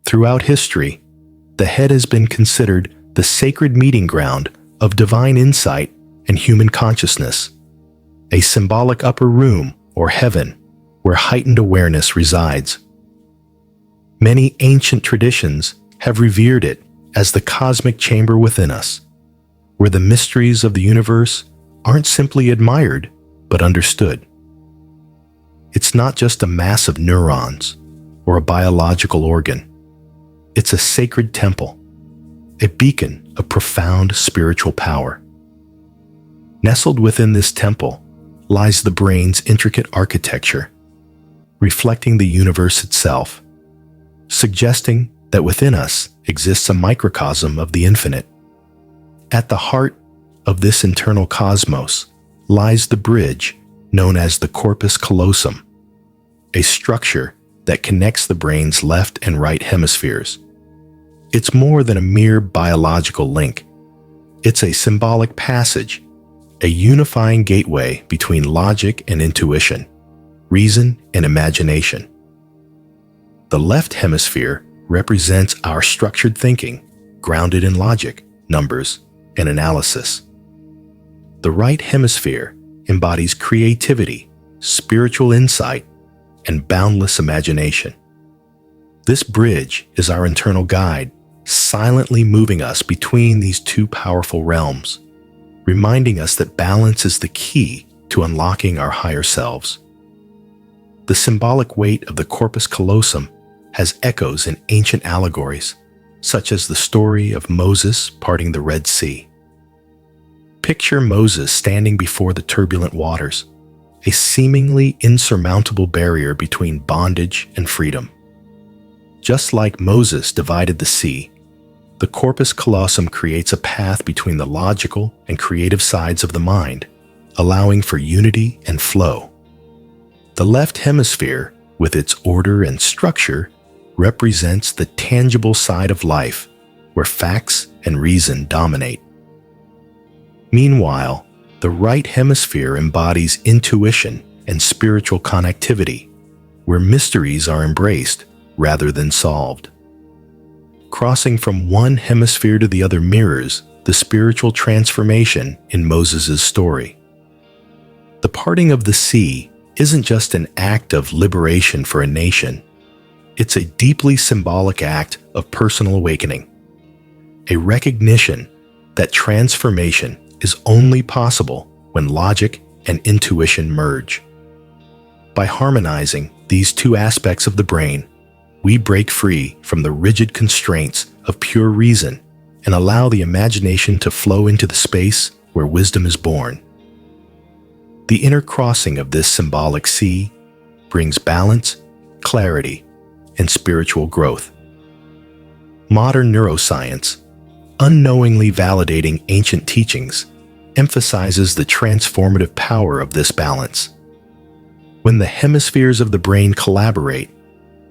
Throughout history, the head has been considered the sacred meeting ground of divine insight and human consciousness, a symbolic upper room or heaven where heightened awareness resides. Many ancient traditions have revered it as the cosmic chamber within us, where the mysteries of the universe aren't simply admired but understood. It's not just a mass of neurons or a biological organ. It's a sacred temple, a beacon of profound spiritual power. Nestled within this temple lies the brain's intricate architecture, reflecting the universe itself, suggesting that within us exists a microcosm of the infinite. At the heart of this internal cosmos lies the bridge known as the corpus callosum, a structure that connects the brain's left and right hemispheres. It's more than a mere biological link. It's a symbolic passage, a unifying gateway between logic and intuition, reason and imagination. The left hemisphere represents our structured thinking, grounded in logic, numbers, and analysis. The right hemisphere embodies creativity, spiritual insight, and boundless imagination. This bridge is our internal guide, silently moving us between these two powerful realms, reminding us that balance is the key to unlocking our higher selves. The symbolic weight of the corpus callosum has echoes in ancient allegories, such as the story of Moses parting the Red Sea. Picture Moses standing before the turbulent waters, a seemingly insurmountable barrier between bondage and freedom. Just like Moses divided the sea, the corpus callosum creates a path between the logical and creative sides of the mind, allowing for unity and flow. The left hemisphere, with its order and structure, represents the tangible side of life, where facts and reason dominate. Meanwhile, the right hemisphere embodies intuition and spiritual connectivity, where mysteries are embraced rather than solved. Crossing from one hemisphere to the other mirrors the spiritual transformation in Moses' story. The parting of the sea isn't just an act of liberation for a nation. It's a deeply symbolic act of personal awakening, a recognition that transformation is only possible when logic and intuition merge. By harmonizing these two aspects of the brain, we break free from the rigid constraints of pure reason and allow the imagination to flow into the space where wisdom is born. The inner crossing of this symbolic sea brings balance, clarity, and spiritual growth. Modern neuroscience, unknowingly validating ancient teachings, emphasizes the transformative power of this balance. When the hemispheres of the brain collaborate,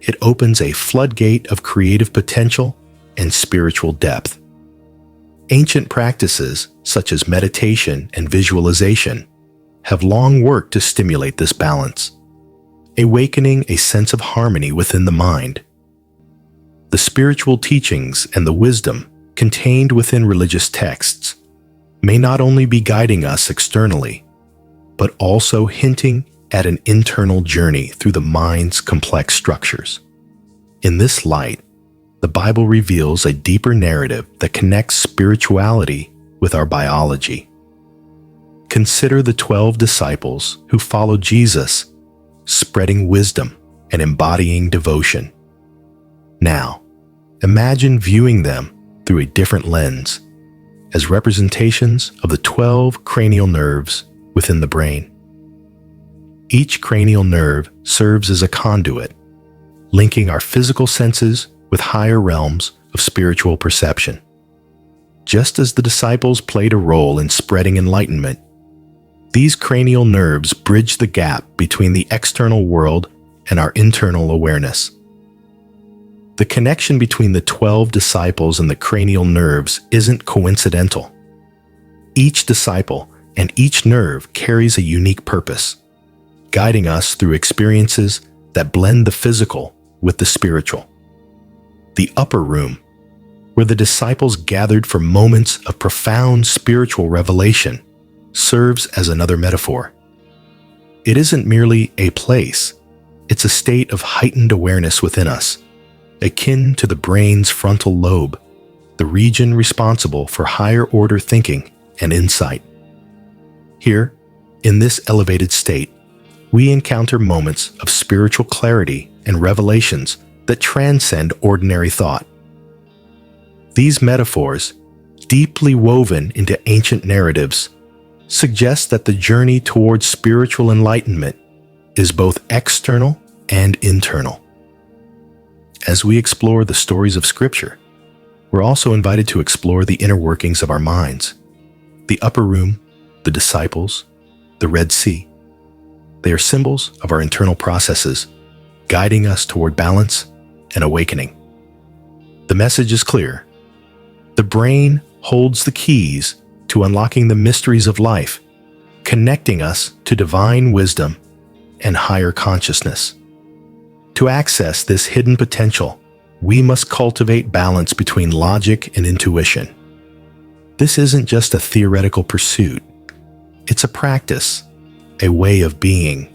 it opens a floodgate of creative potential and spiritual depth. Ancient practices, such as meditation and visualization, have long worked to stimulate this balance, awakening a sense of harmony within the mind. The spiritual teachings and the wisdom contained within religious texts may not only be guiding us externally, but also hinting at an internal journey through the mind's complex structures. In this light, the Bible reveals a deeper narrative that connects spirituality with our biology. Consider the 12 disciples who followed Jesus, spreading wisdom and embodying devotion. Now, imagine viewing them through a different lens, as representations of the 12 cranial nerves within the brain. Each cranial nerve serves as a conduit, linking our physical senses with higher realms of spiritual perception. Just as the disciples played a role in spreading enlightenment, these cranial nerves bridge the gap between the external world and our internal awareness. The connection between the 12 disciples and the cranial nerves isn't coincidental. Each disciple and each nerve carries a unique purpose, guiding us through experiences that blend the physical with the spiritual. The upper room, where the disciples gathered for moments of profound spiritual revelation, serves as another metaphor. It isn't merely a place, it's a state of heightened awareness within us, akin to the brain's frontal lobe, the region responsible for higher order thinking and insight. Here, in this elevated state, we encounter moments of spiritual clarity and revelations that transcend ordinary thought. These metaphors, deeply woven into ancient narratives, suggest that the journey towards spiritual enlightenment is both external and internal. As we explore the stories of Scripture, we're also invited to explore the inner workings of our minds. The upper room, the disciples, the Red Sea. They are symbols of our internal processes, guiding us toward balance and awakening. The message is clear. The brain holds the keys to unlocking the mysteries of life, connecting us to divine wisdom and higher consciousness. To access this hidden potential, we must cultivate balance between logic and intuition. This isn't just a theoretical pursuit. It's a practice, a way of being.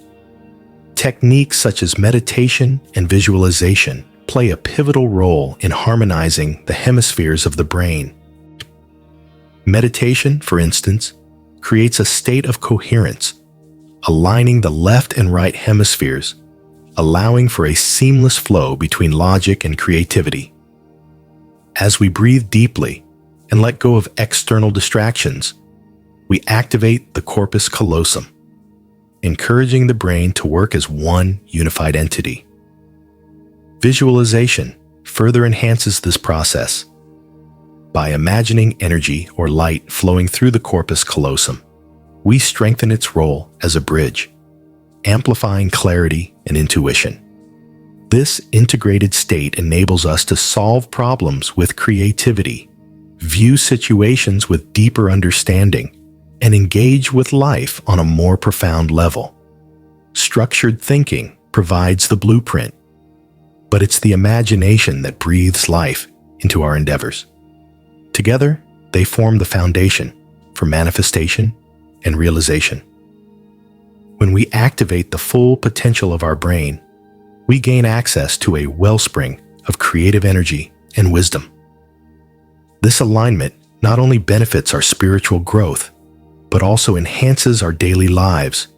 Techniques such as meditation and visualization play a pivotal role in harmonizing the hemispheres of the brain. Meditation, for instance, creates a state of coherence, aligning the left and right hemispheres, allowing for a seamless flow between logic and creativity. As we breathe deeply and let go of external distractions, we activate the corpus callosum, encouraging the brain to work as one unified entity. Visualization further enhances this process. By imagining energy or light flowing through the corpus callosum, we strengthen its role as a bridge, amplifying clarity and intuition. This integrated state enables us to solve problems with creativity, view situations with deeper understanding, and engage with life on a more profound level. Structured thinking provides the blueprint, but it's the imagination that breathes life into our endeavors. Together, they form the foundation for manifestation and realization. When we activate the full potential of our brain, we gain access to a wellspring of creative energy and wisdom. This alignment not only benefits our spiritual growth, but also enhances our daily lives,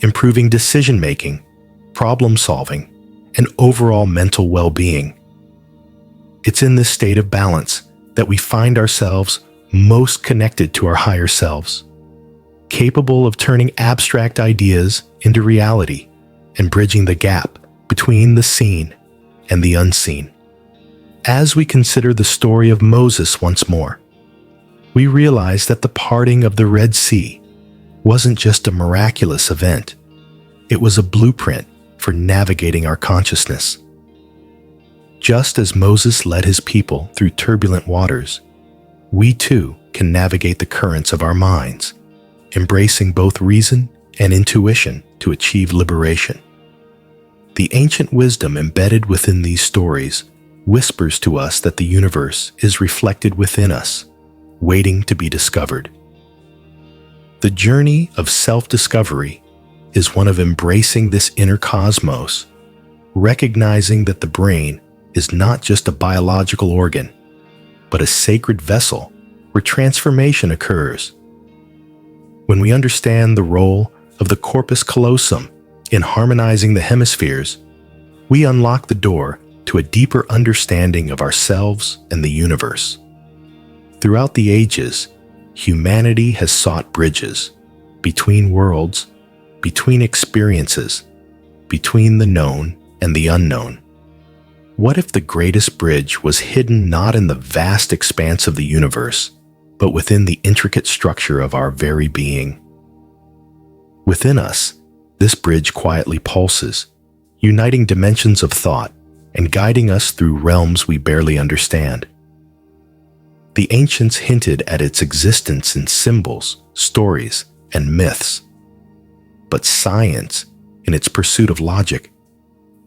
improving decision-making, problem-solving, and overall mental well-being. It's in this state of balance that we find ourselves most connected to our higher selves, capable of turning abstract ideas into reality and bridging the gap between the seen and the unseen. As we consider the story of Moses once more, we realize that the parting of the Red Sea wasn't just a miraculous event. It was a blueprint for navigating our consciousness. Just as Moses led his people through turbulent waters, we too can navigate the currents of our minds, embracing both reason and intuition to achieve liberation. The ancient wisdom embedded within these stories whispers to us that the universe is reflected within us, waiting to be discovered. The journey of self-discovery is one of embracing this inner cosmos, recognizing that the brain is not just a biological organ, but a sacred vessel where transformation occurs. When we understand the role of the corpus callosum in harmonizing the hemispheres, we unlock the door to a deeper understanding of ourselves and the universe. Throughout the ages, humanity has sought bridges between worlds, between experiences, between the known and the unknown. What if the greatest bridge was hidden not in the vast expanse of the universe, but within the intricate structure of our very being? Within us, this bridge quietly pulses, uniting dimensions of thought and guiding us through realms we barely understand. The ancients hinted at its existence in symbols, stories, and myths. But science, in its pursuit of logic,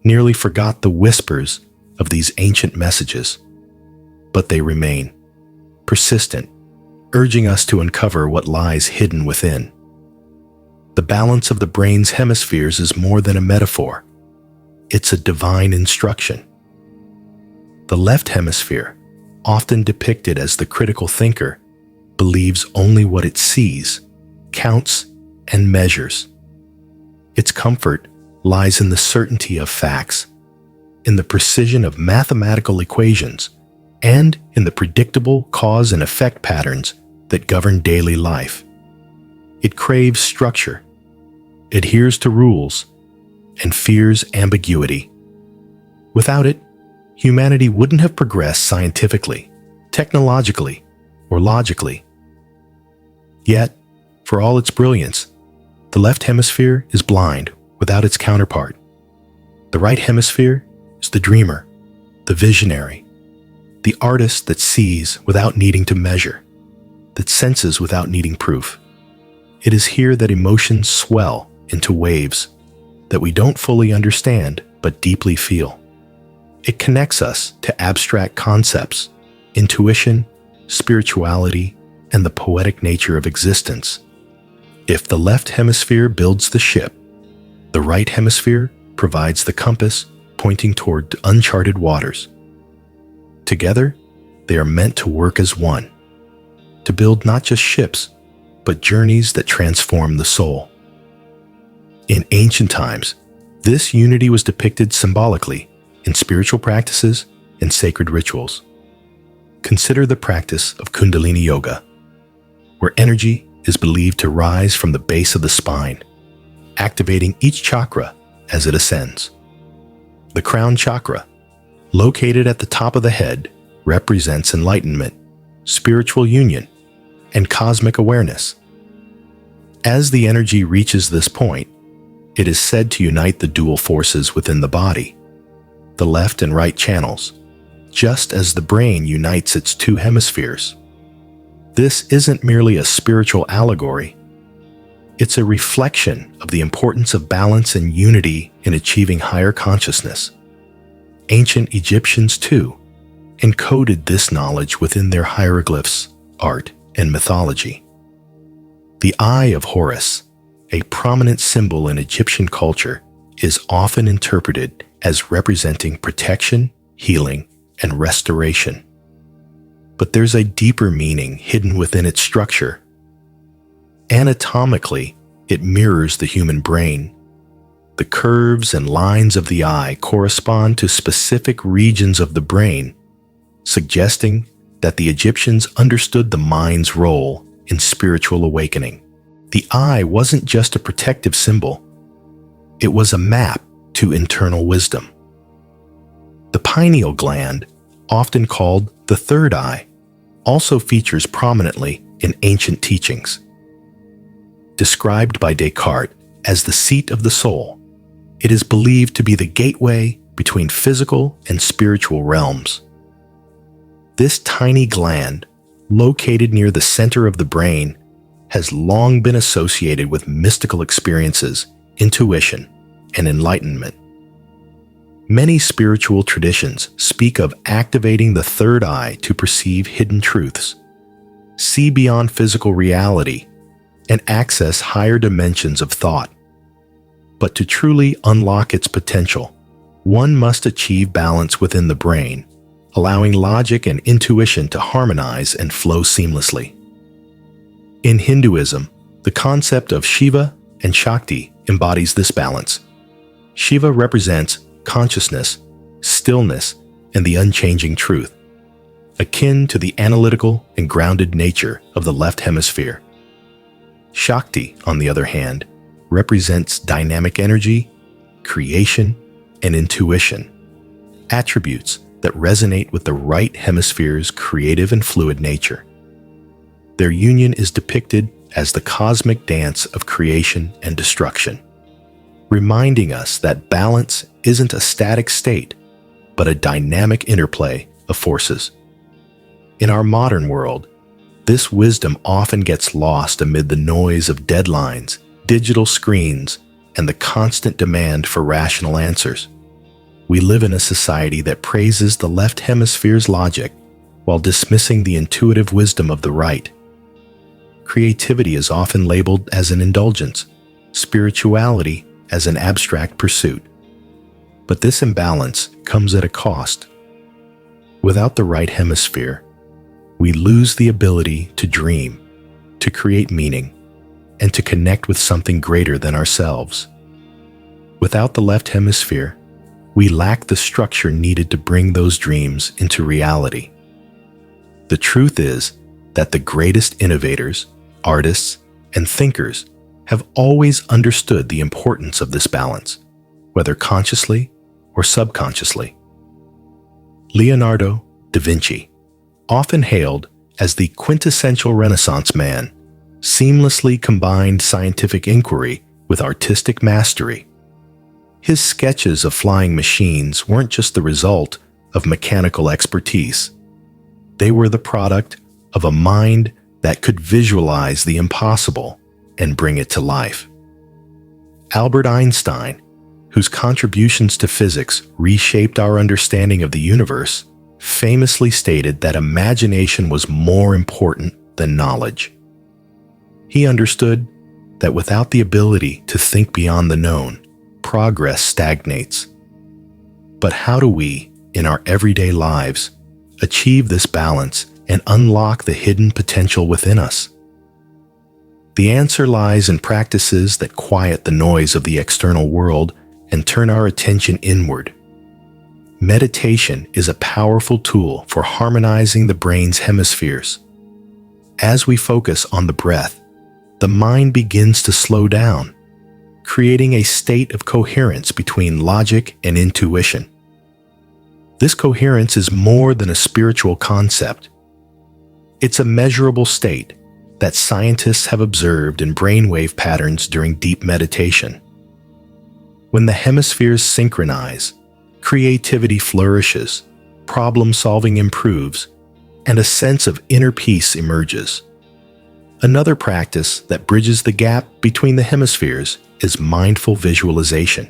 nearly forgot the whispers of these ancient messages, but they remain persistent, urging us to uncover what lies hidden within. The balance of the brain's hemispheres is more than a metaphor. It's a divine instruction. The left hemisphere, often depicted as the critical thinker, believes only what it sees, counts, and measures. Its comfort lies in the certainty of facts, in the precision of mathematical equations, and in the predictable cause and effect patterns that govern daily life. It craves structure, adheres to rules, and fears ambiguity. Without it, humanity wouldn't have progressed scientifically, technologically, or logically. Yet, for all its brilliance, the left hemisphere is blind without its counterpart. The right hemisphere is the dreamer, the visionary, the artist that sees without needing to measure, that senses without needing proof. It is here that emotions swell into waves that we don't fully understand but deeply feel. It connects us to abstract concepts, intuition, spirituality, and the poetic nature of existence. If the left hemisphere builds the ship, the right hemisphere provides the compass pointing toward uncharted waters. Together, they are meant to work as one, to build not just ships, but journeys that transform the soul. In ancient times, this unity was depicted symbolically in spiritual practices and sacred rituals. Consider the practice of Kundalini Yoga, where energy is believed to rise from the base of the spine, activating each chakra as it ascends. The crown chakra, located at the top of the head, represents enlightenment, spiritual union, and cosmic awareness. As the energy reaches this point, it is said to unite the dual forces within the body, the left and right channels, just as the brain unites its two hemispheres. This isn't merely a spiritual allegory. It's a reflection of the importance of balance and unity in achieving higher consciousness. Ancient Egyptians, too, encoded this knowledge within their hieroglyphs, art, and mythology. The Eye of Horus, a prominent symbol in Egyptian culture, is often interpreted as representing protection, healing, and restoration. But there's a deeper meaning hidden within its structure. Anatomically, it mirrors the human brain. The curves and lines of the eye correspond to specific regions of the brain, suggesting that the Egyptians understood the mind's role in spiritual awakening. The eye wasn't just a protective symbol. It was a map to internal wisdom. The pineal gland, often called the third eye, also features prominently in ancient teachings. Described by Descartes as the seat of the soul, it is believed to be the gateway between physical and spiritual realms. This tiny gland, located near the center of the brain, has long been associated with mystical experiences, intuition, and enlightenment. Many spiritual traditions speak of activating the third eye to perceive hidden truths, see beyond physical reality, and access higher dimensions of thought. But to truly unlock its potential, one must achieve balance within the brain, allowing logic and intuition to harmonize and flow seamlessly. In Hinduism, the concept of Shiva and Shakti embodies this balance. Shiva represents consciousness, stillness, and the unchanging truth, akin to the analytical and grounded nature of the left hemisphere. Shakti, on the other hand, represents dynamic energy, creation, and intuition, attributes that resonate with the right hemisphere's creative and fluid nature. Their union is depicted as the cosmic dance of creation and destruction, reminding us that balance isn't a static state, but a dynamic interplay of forces. In our modern world, this wisdom often gets lost amid the noise of deadlines, digital screens, and the constant demand for rational answers. we live in a society that praises the left hemisphere's logic while dismissing the intuitive wisdom of the right. Creativity is often labeled as an indulgence, spirituality as an abstract pursuit. But this imbalance comes at a cost. Without the right hemisphere, we lose the ability to dream, to create meaning, and to connect with something greater than ourselves. Without the left hemisphere, we lack the structure needed to bring those dreams into reality. The truth is that the greatest innovators, artists, and thinkers have always understood the importance of this balance, whether consciously or subconsciously. Leonardo da Vinci, often hailed as the quintessential Renaissance man, seamlessly combined scientific inquiry with artistic mastery. His sketches of flying machines weren't just the result of mechanical expertise. They were the product of a mind that could visualize the impossible and bring it to life. Albert Einstein, whose contributions to physics reshaped our understanding of the universe, famously stated that imagination was more important than knowledge. He understood that without the ability to think beyond the known, progress stagnates. But how do we, in our everyday lives, achieve this balance and unlock the hidden potential within us? The answer lies in practices that quiet the noise of the external world and turn our attention inward. Meditation is a powerful tool for harmonizing the brain's hemispheres. As we focus on the breath, the mind begins to slow down, creating a state of coherence between logic and intuition. This coherence is more than a spiritual concept. It's a measurable state that scientists have observed in brainwave patterns during deep meditation. When the hemispheres synchronize, creativity flourishes, problem-solving improves, and a sense of inner peace emerges. Another practice that bridges the gap between the hemispheres is mindful visualization.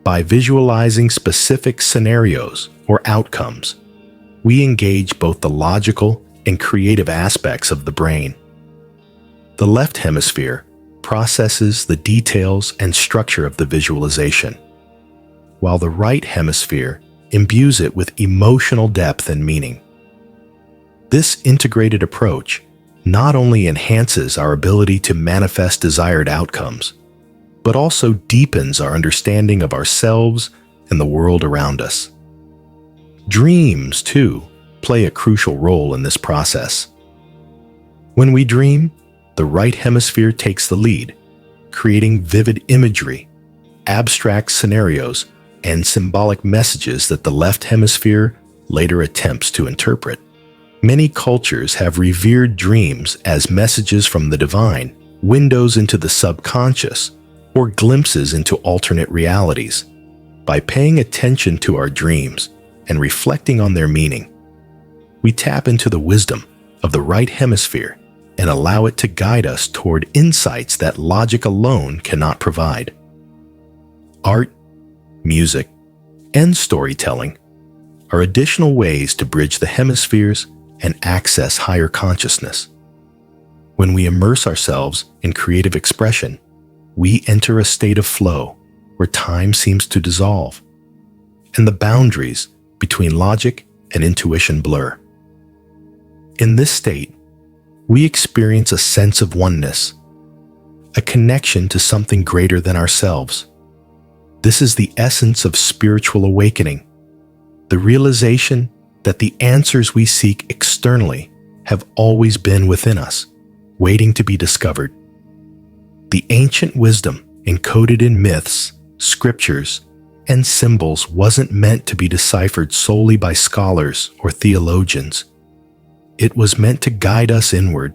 By visualizing specific scenarios or outcomes, we engage both the logical and creative aspects of the brain. The left hemisphere processes the details and structure of the visualization, while the right hemisphere imbues it with emotional depth and meaning. This integrated approach not only enhances our ability to manifest desired outcomes, but also deepens our understanding of ourselves and the world around us. Dreams, too, play a crucial role in this process. When we dream, the right hemisphere takes the lead, creating vivid imagery, abstract scenarios, and symbolic messages that the left hemisphere later attempts to interpret. Many cultures have revered dreams as messages from the divine, windows into the subconscious, or glimpses into alternate realities. By paying attention to our dreams and reflecting on their meaning, we tap into the wisdom of the right hemisphere and allow it to guide us toward insights that logic alone cannot provide. Art, music, and storytelling are additional ways to bridge the hemispheres and access higher consciousness. When we immerse ourselves in creative expression, we enter a state of flow where time seems to dissolve, and the boundaries between logic and intuition blur. In this state, we experience a sense of oneness, a connection to something greater than ourselves. This is the essence of spiritual awakening, the realization that the answers we seek externally have always been within us, waiting to be discovered. The ancient wisdom encoded in myths, scriptures, and symbols wasn't meant to be deciphered solely by scholars or theologians. It was meant to guide us inward,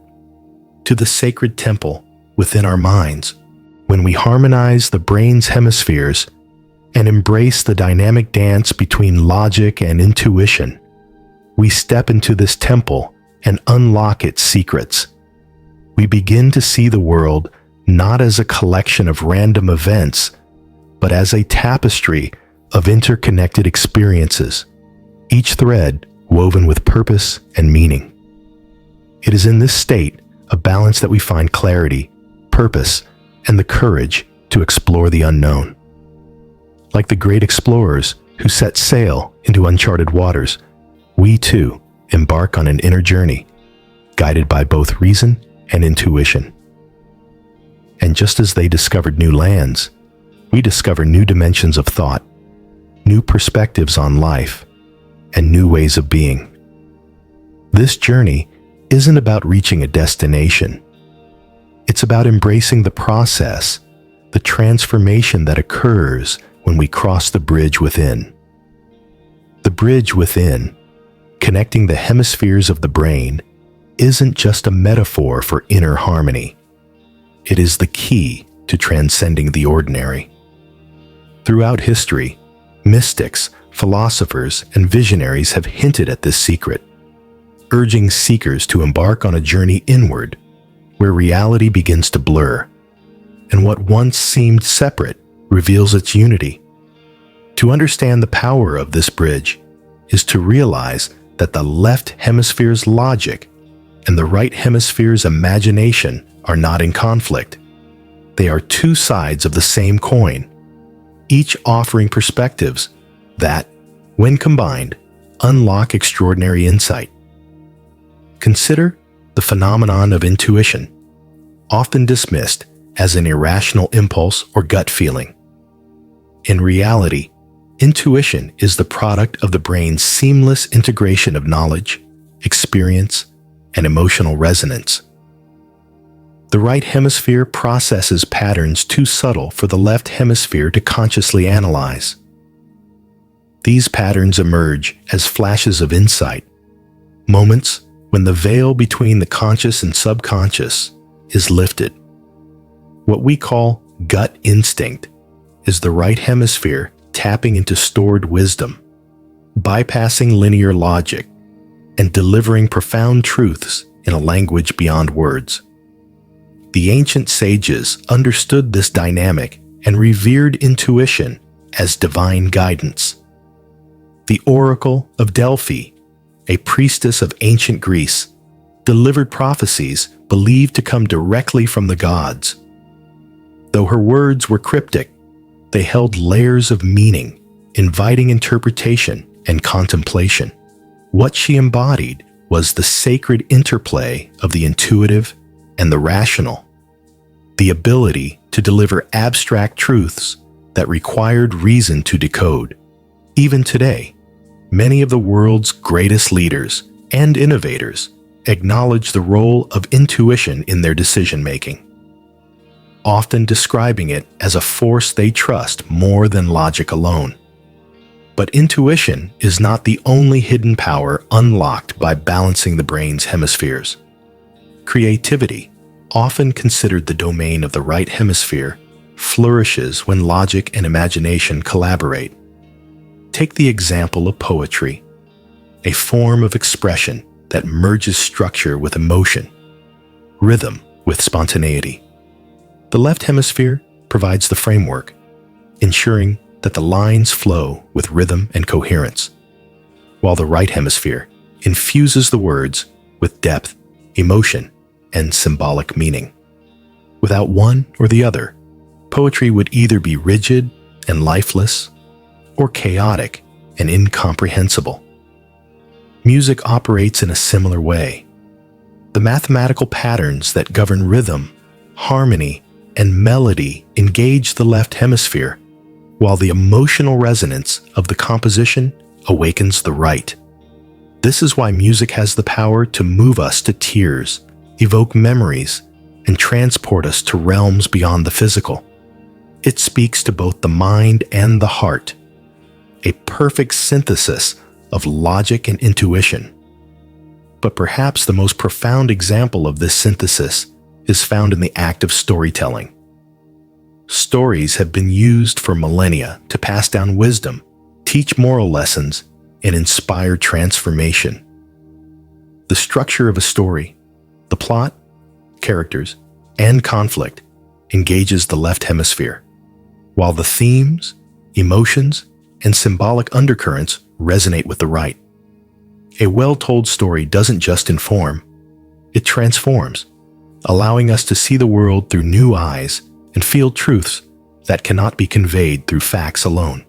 to the sacred temple within our minds. When we harmonize the brain's hemispheres and embrace the dynamic dance between logic and intuition, we step into this temple and unlock its secrets. We begin to see the world not as a collection of random events, but as a tapestry of interconnected experiences, each thread woven with purpose and meaning. It is in this state of balance that we find clarity, purpose, and the courage to explore the unknown. Like the great explorers who set sail into uncharted waters, we too embark on an inner journey, guided by both reason and intuition. And just as they discovered new lands, we discover new dimensions of thought, new perspectives on life, and new ways of being. This journey isn't about reaching a destination. It's about embracing the process, the transformation that occurs when we cross the bridge within. The bridge within, connecting the hemispheres of the brain, isn't just a metaphor for inner harmony. It is the key to transcending the ordinary. Throughout history, mystics, philosophers, and visionaries have hinted at this secret, urging seekers to embark on a journey inward, where reality begins to blur, and what once seemed separate reveals its unity. To understand the power of this bridge is to realize that the left hemisphere's logic and the right hemisphere's imagination are not in conflict. They are two sides of the same coin, each offering perspectives that, when combined, unlock extraordinary insight. Consider the phenomenon of intuition, often dismissed as an irrational impulse or gut feeling. In reality, intuition is the product of the brain's seamless integration of knowledge, experience, and emotional resonance. The right hemisphere processes patterns too subtle for the left hemisphere to consciously analyze. These patterns emerge as flashes of insight, moments when the veil between the conscious and subconscious is lifted. What we call gut instinct is the right hemisphere tapping into stored wisdom, bypassing linear logic, and delivering profound truths in a language beyond words. The ancient sages understood this dynamic and revered intuition as divine guidance. The Oracle of Delphi, a priestess of ancient Greece, delivered prophecies believed to come directly from the gods. Though her words were cryptic, they held layers of meaning, inviting interpretation and contemplation. What she embodied was the sacred interplay of the intuitive and the rational, the ability to deliver abstract truths that required reason to decode. Even today, many of the world's greatest leaders and innovators acknowledge the role of intuition in their decision-making, often describing it as a force they trust more than logic alone. But intuition is not the only hidden power unlocked by balancing the brain's hemispheres. Creativity, often considered the domain of the right hemisphere, flourishes when logic and imagination collaborate. Take the example of poetry, a form of expression that merges structure with emotion, rhythm with spontaneity. The left hemisphere provides the framework, ensuring that the lines flow with rhythm and coherence, while the right hemisphere infuses the words with depth, emotion, and symbolic meaning. Without one or the other, poetry would either be rigid and lifeless, or chaotic and incomprehensible. Music operates in a similar way. The mathematical patterns that govern rhythm, harmony, and melody engage the left hemisphere, while the emotional resonance of the composition awakens the right. This is why music has the power to move us to tears, evoke memories, and transport us to realms beyond the physical. It speaks to both the mind and the heart, a perfect synthesis of logic and intuition. But perhaps the most profound example of this synthesis is found in the act of storytelling. Stories have been used for millennia to pass down wisdom, teach moral lessons, and inspire transformation. The structure of a story, the plot, characters, and conflict engages the left hemisphere, while the themes, emotions, and symbolic undercurrents resonate with the right. A well-told story doesn't just inform, it transforms, allowing us to see the world through new eyes and feel truths that cannot be conveyed through facts alone.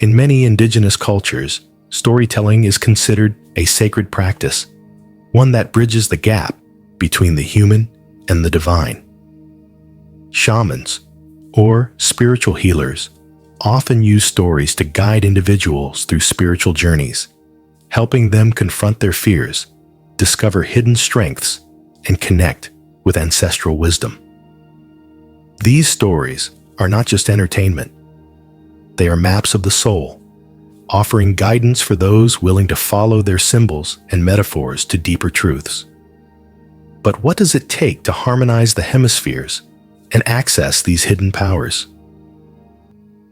In many indigenous cultures, storytelling is considered a sacred practice, one that bridges the gap between the human and the divine. Shamans, or spiritual healers, often use stories to guide individuals through spiritual journeys, helping them confront their fears, discover hidden strengths, and connect with ancestral wisdom. These stories are not just entertainment. They are maps of the soul, offering guidance for those willing to follow their symbols and metaphors to deeper truths. But what does it take to harmonize the hemispheres and access these hidden powers?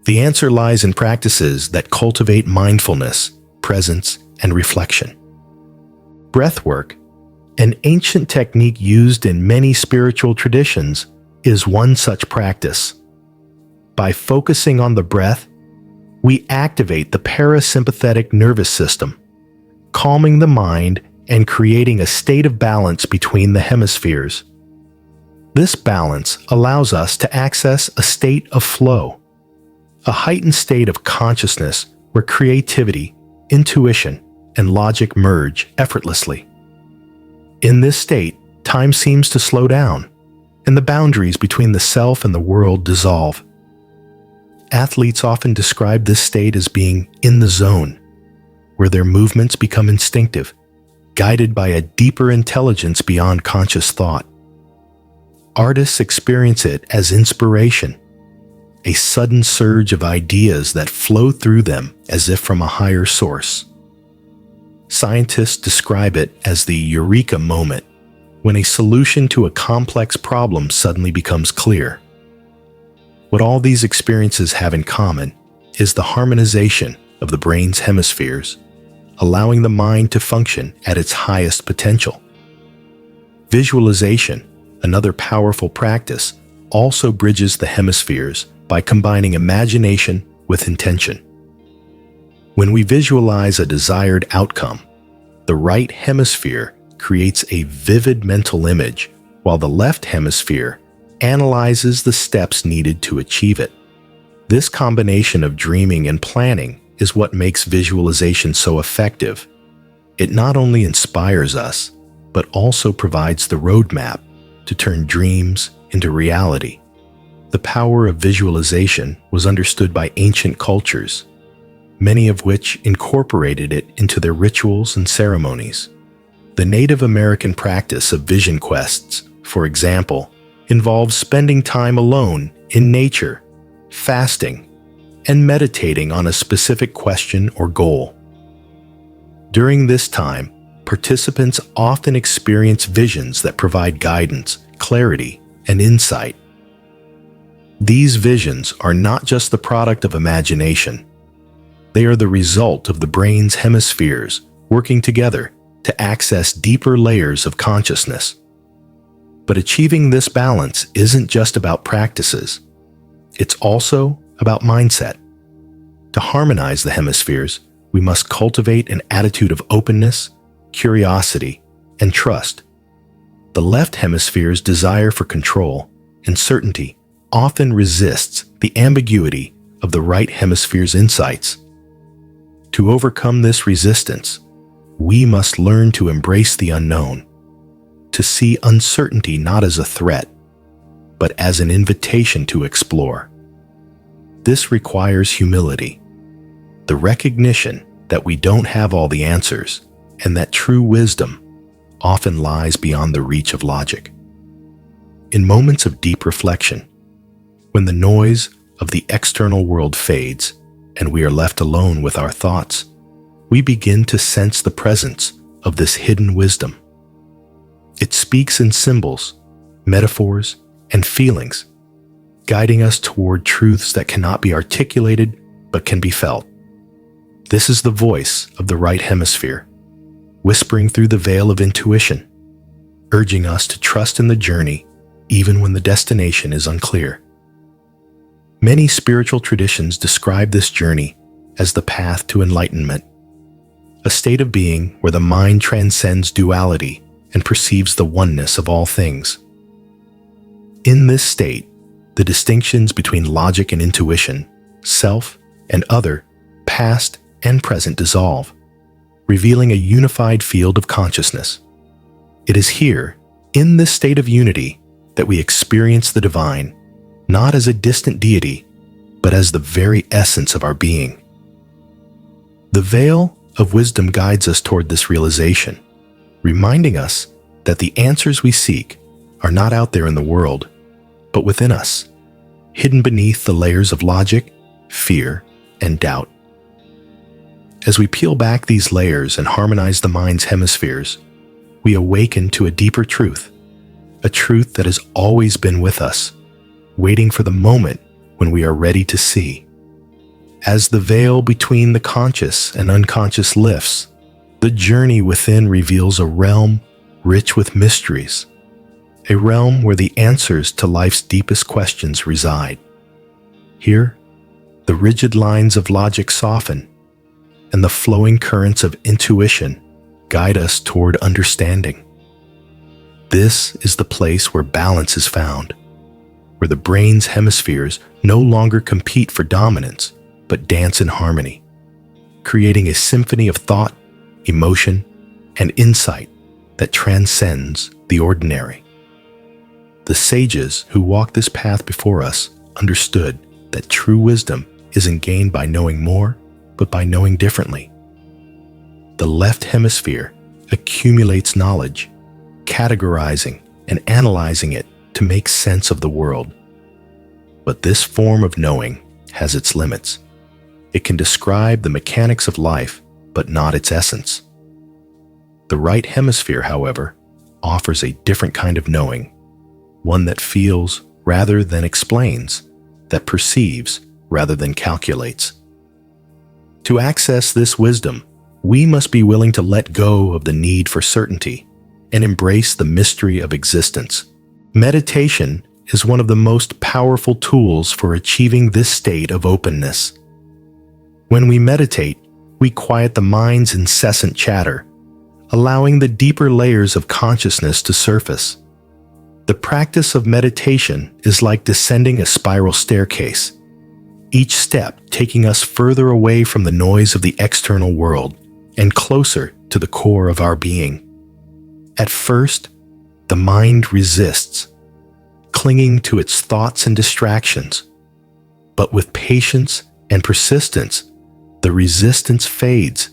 The answer lies in practices that cultivate mindfulness, presence, and reflection. Breathwork, an ancient technique used in many spiritual traditions, is one such practice. By focusing on the breath, we activate the parasympathetic nervous system, calming the mind and creating a state of balance between the hemispheres. This balance allows us to access a state of flow, a heightened state of consciousness where creativity, intuition, and logic merge effortlessly. In this state, time seems to slow down, and the boundaries between the self and the world dissolve. Athletes often describe this state as being in the zone, where their movements become instinctive, guided by a deeper intelligence beyond conscious thought. Artists experience it as inspiration, a sudden surge of ideas that flow through them as if from a higher source. Scientists describe it as the eureka moment, when a solution to a complex problem suddenly becomes clear. What all these experiences have in common is the harmonization of the brain's hemispheres, allowing the mind to function at its highest potential. Visualization, another powerful practice, also bridges the hemispheres by combining imagination with intention. When we visualize a desired outcome, the right hemisphere creates a vivid mental image, while the left hemisphere analyzes the steps needed to achieve it. This combination of dreaming and planning is what makes visualization so effective. It not only inspires us, but also provides the roadmap to turn dreams into reality. The power of visualization was understood by ancient cultures, many of which incorporated it into their rituals and ceremonies. The Native American practice of vision quests, for example, involves spending time alone in nature, fasting, and meditating on a specific question or goal. During this time, participants often experience visions that provide guidance, clarity, and insight. These visions are not just the product of imagination. They are the result of the brain's hemispheres working together to access deeper layers of consciousness. But achieving this balance isn't just about practices. It's also about mindset. To harmonize the hemispheres, we must cultivate an attitude of openness, curiosity, and trust. The left hemisphere's desire for control and certainty often resists the ambiguity of the right hemisphere's insights. To overcome this resistance, we must learn to embrace the unknown, to see uncertainty not as a threat, but as an invitation to explore. This requires humility, the recognition that we don't have all the answers, and that true wisdom often lies beyond the reach of logic. In moments of deep reflection, when the noise of the external world fades and we are left alone with our thoughts, we begin to sense the presence of this hidden wisdom. It speaks in symbols, metaphors, and feelings, guiding us toward truths that cannot be articulated but can be felt. This is the voice of the right hemisphere, whispering through the veil of intuition, urging us to trust in the journey even when the destination is unclear. Many spiritual traditions describe this journey as the path to enlightenment, a state of being where the mind transcends duality and perceives the oneness of all things. In this state, the distinctions between logic and intuition, self and other, past and present dissolve, revealing a unified field of consciousness. It is here, in this state of unity, that we experience the divine, not as a distant deity, but as the very essence of our being. The veil of wisdom guides us toward this realization, reminding us that the answers we seek are not out there in the world, but within us, hidden beneath the layers of logic, fear, and doubt. As we peel back these layers and harmonize the mind's hemispheres, we awaken to a deeper truth, a truth that has always been with us, waiting for the moment when we are ready to see. As the veil between the conscious and unconscious lifts, the journey within reveals a realm rich with mysteries, a realm where the answers to life's deepest questions reside. Here, the rigid lines of logic soften, and the flowing currents of intuition guide us toward understanding. This is the place where balance is found, where the brain's hemispheres no longer compete for dominance, but dance in harmony, creating a symphony of thought, emotion, and insight that transcends the ordinary. The sages who walked this path before us understood that true wisdom isn't gained by knowing more, but by knowing differently. The left hemisphere accumulates knowledge, categorizing and analyzing it to make sense of the world. But this form of knowing has its limits. It can describe the mechanics of life, but not its essence. The right hemisphere, however, offers a different kind of knowing, one that feels rather than explains, that perceives rather than calculates. To access this wisdom, we must be willing to let go of the need for certainty and embrace the mystery of existence. Meditation is one of the most powerful tools for achieving this state of openness. When we meditate, we quiet the mind's incessant chatter, allowing the deeper layers of consciousness to surface. The practice of meditation is like descending a spiral staircase, each step taking us further away from the noise of the external world and closer to the core of our being. At first, the mind resists, clinging to its thoughts and distractions. But with patience and persistence, the resistance fades,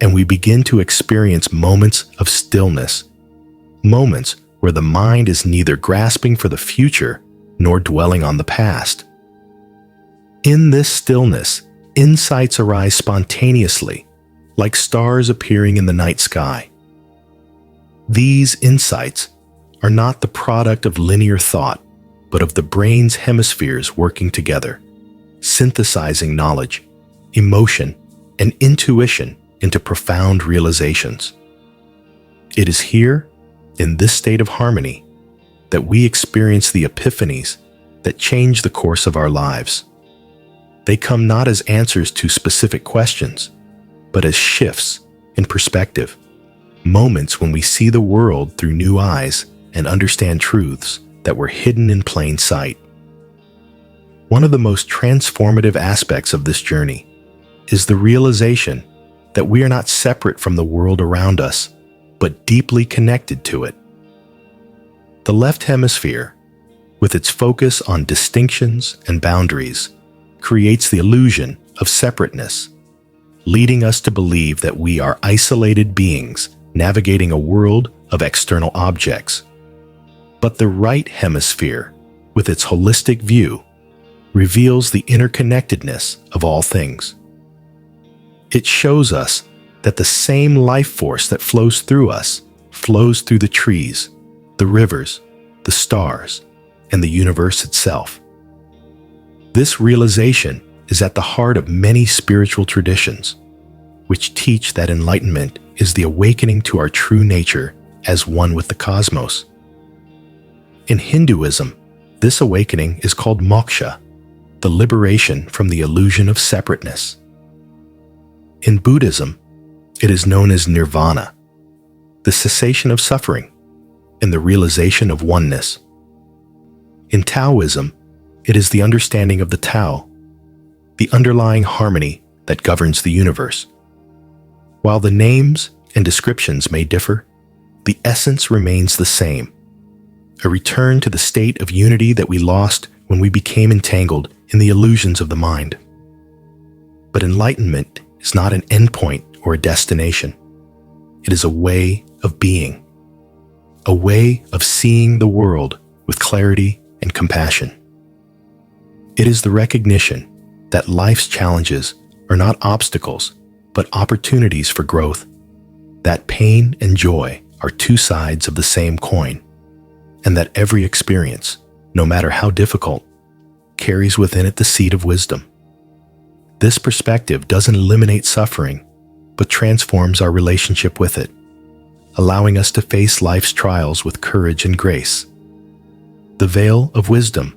and we begin to experience moments of stillness, moments where the mind is neither grasping for the future nor dwelling on the past. In this stillness, insights arise spontaneously, like stars appearing in the night sky. These insights are not the product of linear thought, but of the brain's hemispheres working together, synthesizing knowledge, emotion, and intuition into profound realizations. It is here, in this state of harmony, that we experience the epiphanies that change the course of our lives. They come not as answers to specific questions, but as shifts in perspective, moments when we see the world through new eyes and understand truths that were hidden in plain sight. One of the most transformative aspects of this journey is the realization that we are not separate from the world around us, but deeply connected to it. The left hemisphere, with its focus on distinctions and boundaries, creates the illusion of separateness, leading us to believe that we are isolated beings navigating a world of external objects. But the right hemisphere, with its holistic view, reveals the interconnectedness of all things. It shows us that the same life force that flows through us flows through the trees, the rivers, the stars, and the universe itself. This realization is at the heart of many spiritual traditions, which teach that enlightenment is the awakening to our true nature as one with the cosmos. In Hinduism, this awakening is called moksha, the liberation from the illusion of separateness. In Buddhism, it is known as nirvana, the cessation of suffering and the realization of oneness. In Taoism, it is the understanding of the Tao, the underlying harmony that governs the universe. While the names and descriptions may differ, the essence remains the same, a return to the state of unity that we lost when we became entangled in the illusions of the mind. But enlightenment is not an endpoint or a destination. It is a way of being, a way of seeing the world with clarity and compassion. It is the recognition that life's challenges are not obstacles, but opportunities for growth, that pain and joy are two sides of the same coin, and that every experience, no matter how difficult, carries within it the seed of wisdom. This perspective doesn't eliminate suffering, but transforms our relationship with it, allowing us to face life's trials with courage and grace. The veil of wisdom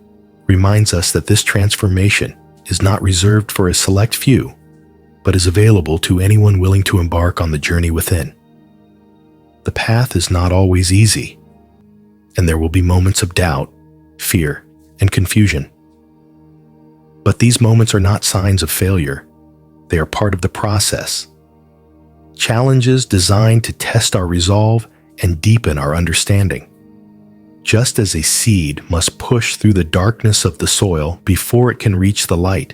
reminds us that this transformation is not reserved for a select few, but is available to anyone willing to embark on the journey within. The path is not always easy, and there will be moments of doubt, fear, and confusion. But these moments are not signs of failure. They are part of the process. Challenges designed to test our resolve and deepen our understanding. Just as a seed must push through the darkness of the soil before it can reach the light,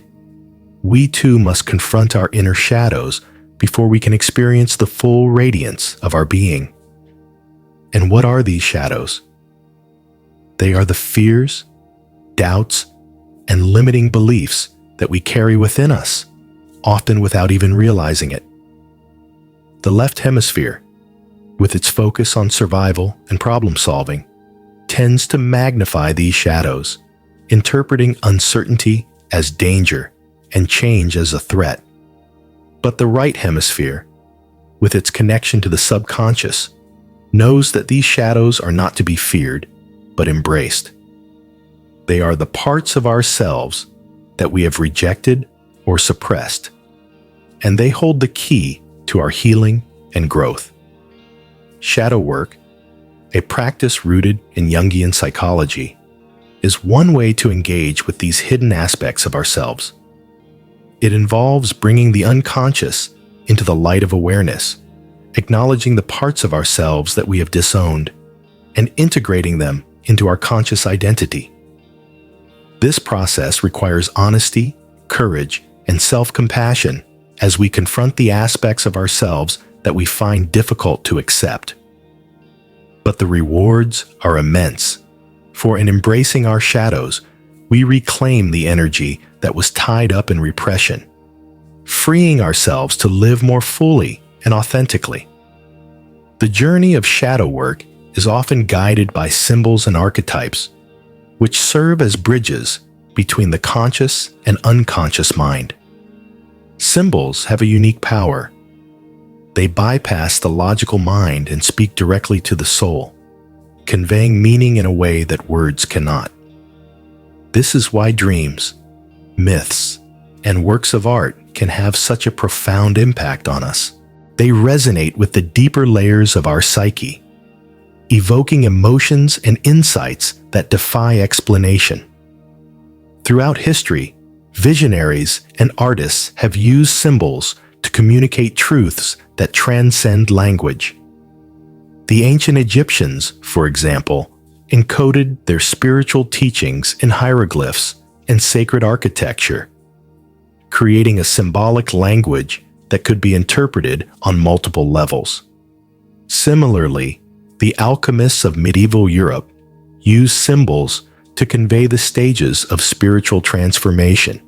we too must confront our inner shadows before we can experience the full radiance of our being. And what are these shadows? They are the fears, doubts, and limiting beliefs that we carry within us, often without even realizing it. The left hemisphere, with its focus on survival and problem solving, tends to magnify these shadows, interpreting uncertainty as danger and change as a threat. But the right hemisphere, with its connection to the subconscious, knows that these shadows are not to be feared, but embraced. They are the parts of ourselves that we have rejected or suppressed, and they hold the key to our healing and growth. Shadow work, a practice rooted in Jungian psychology, is one way to engage with these hidden aspects of ourselves. It involves bringing the unconscious into the light of awareness, acknowledging the parts of ourselves that we have disowned, and integrating them into our conscious identity. This process requires honesty, courage, and self-compassion as we confront the aspects of ourselves that we find difficult to accept. But the rewards are immense, for in embracing our shadows, we reclaim the energy that was tied up in repression, freeing ourselves to live more fully and authentically. The journey of shadow work is often guided by symbols and archetypes, which serve as bridges between the conscious and unconscious mind. Symbols have a unique power. They bypass the logical mind and speak directly to the soul, conveying meaning in a way that words cannot. This is why dreams, myths, and works of art can have such a profound impact on us. They resonate with the deeper layers of our psyche, evoking emotions and insights that defy explanation. Throughout history, visionaries and artists have used symbols to communicate truths that transcend language. The ancient Egyptians, for example, encoded their spiritual teachings in hieroglyphs and sacred architecture, creating a symbolic language that could be interpreted on multiple levels. Similarly, the alchemists of medieval Europe used symbols to convey the stages of spiritual transformation,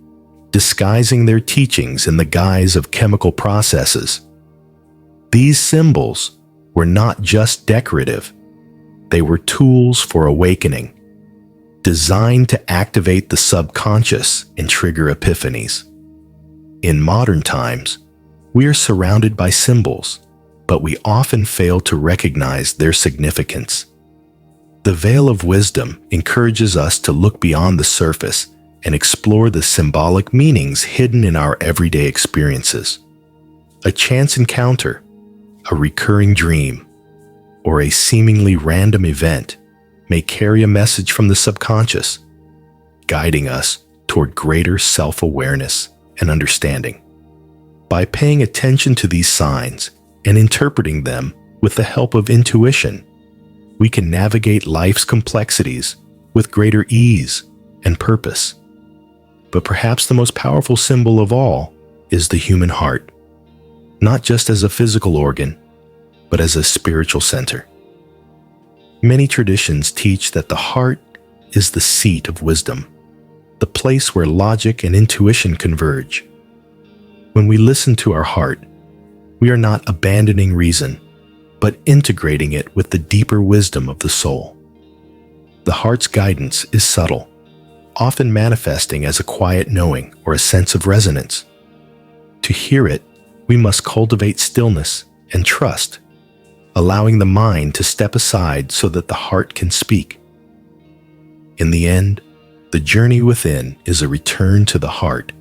disguising their teachings in the guise of chemical processes. These symbols were not just decorative, they were tools for awakening, designed to activate the subconscious and trigger epiphanies. In modern times, we are surrounded by symbols, but we often fail to recognize their significance. The veil of wisdom encourages us to look beyond the surface and explore the symbolic meanings hidden in our everyday experiences. A chance encounter, a recurring dream, or a seemingly random event may carry a message from the subconscious, guiding us toward greater self-awareness and understanding. By paying attention to these signs and interpreting them with the help of intuition, we can navigate life's complexities with greater ease and purpose. But perhaps the most powerful symbol of all is the human heart, not just as a physical organ, but as a spiritual center. Many traditions teach that the heart is the seat of wisdom, the place where logic and intuition converge. When we listen to our heart, we are not abandoning reason, but integrating it with the deeper wisdom of the soul. The heart's guidance is subtle, often manifesting as a quiet knowing or a sense of resonance. To hear it, we must cultivate stillness and trust, allowing the mind to step aside so that the heart can speak. In the end, the journey within is a return to the heart,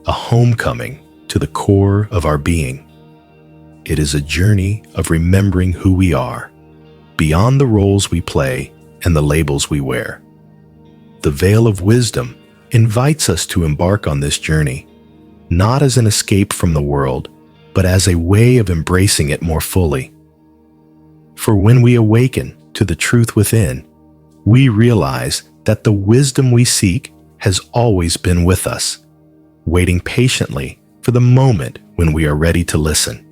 a homecoming to the core of our being. It is a journey of remembering who we are, beyond the roles we play and the labels we wear. The veil of wisdom invites us to embark on this journey, not as an escape from the world, but as a way of embracing it more fully. For when we awaken to the truth within, we realize that the wisdom we seek has always been with us, waiting patiently for the moment when we are ready to listen.